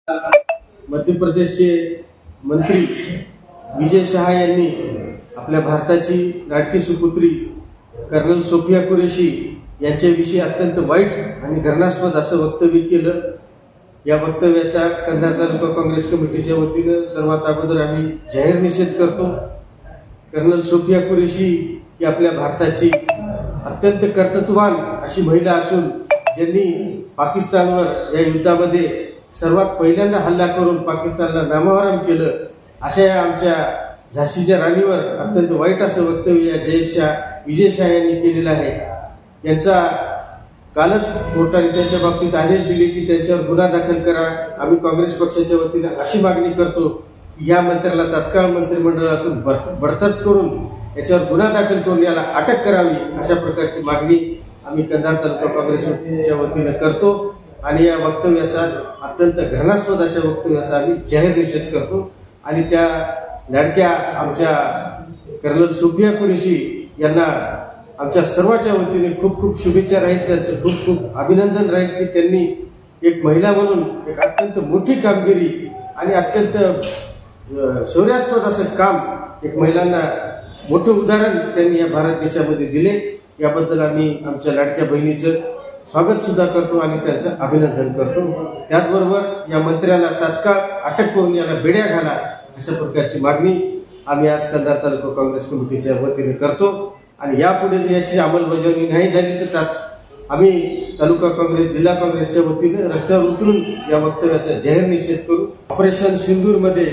मध्य प्रदेशचे मंत्री विजय शाह यांनी आपल्या भारताची लाडकी सुपुत्री कर्नल सोफिया कुरेशी यांच्याविषयी अत्यंत वाईट आणि घृणास्पद असं वक्तव्य केलं। या वक्तव्याचा कंधार तालुका काँग्रेस कमिटीच्या वतीने सर्वात अगोदर आम्ही जाहीर निषेध करतो। कर्नल सोफिया कुरेशी ही आपल्या भारताची अत्यंत कर्तृत्ववान अशी महिला असून ज्यांनी पाकिस्तानवर या युद्धामध्ये सर्वात पहिल्यांदा हल्ला करून पाकिस्तानला नामोहरम केलं। अशा या आमच्या झाशीच्या राणीवर अत्यंत वाईट असं वक्तव्य या विजय शाह यांनी केलेलं आहे। यांचा कालच कोर्टाने त्यांच्या बाबतीत आदेश दिले की त्यांच्यावर गुन्हा दाखल करा। आम्ही काँग्रेस पक्षाच्या वतीने अशी मागणी करतो की या मंत्र्याला तात्काळ मंत्रिमंडळातून बडतर्फ करून याच्यावर गुन्हा दाखल करून याला अटक करावी, अशा प्रकारची मागणी आम्ही कंधार तालुका काँग्रेसच्या वतीने करतो। आणि या वक्तव्याचा अत्यंत घृणास्पद अशा वक्तव्याचा आम्ही जाहीर निषेध करतो। आणि त्या लाडक्या आमच्या कर्नल सोफिया कुरेशी यांना आमच्या सर्वांच्या वतीने खूप खूप शुभेच्छा राहील, त्यांचं खूप खूप अभिनंदन राहील की त्यांनी एक महिला म्हणून एक अत्यंत मोठी कामगिरी आणि अत्यंत शौर्यास्पद असं काम एक महिलांना मोठं उदाहरण त्यांनी या भारत देशामध्ये दिले। याबद्दल आम्ही आमच्या लाडक्या बहिणीचं स्वागत सुद्धा करतो आणि त्यांचं अभिनंदन करतो। त्याचबरोबर या मंत्र्याला तात्काळ अटक करून याला बेड्या घाला, अशा प्रकारची मागणी आम्ही आज कंधार तालुका काँग्रेस कमिटीच्या वतीने करतो। आणि यापुढे जर याची अंमलबजावणी नाही झाली तर आम्ही तालुका काँग्रेस जिल्हा काँग्रेसच्या वतीने रस्त्यावर उतरून या वक्तव्याचा जाहीर निषेध करू। ऑपरेशन सिंदूर मध्ये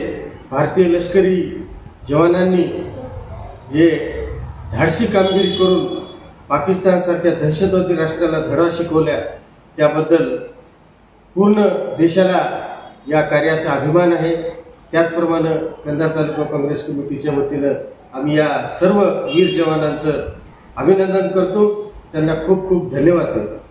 भारतीय लष्करी जवानांनी जे धाडसी कामगिरी करून पाकिस्तान सारख्या दहशतवादी राष्ट्राला धडा शिकवल्या त्याबद्दल पूर्ण देशाला या कार्याचा अभिमान आहे। त्याचप्रमाणे कंधार तालुका काँग्रेस कमिटीच्या वतीने आम्ही या सर्व वीर जवानांचं अभिनंदन करतो, त्यांना खूप खूप धन्यवाद देतो।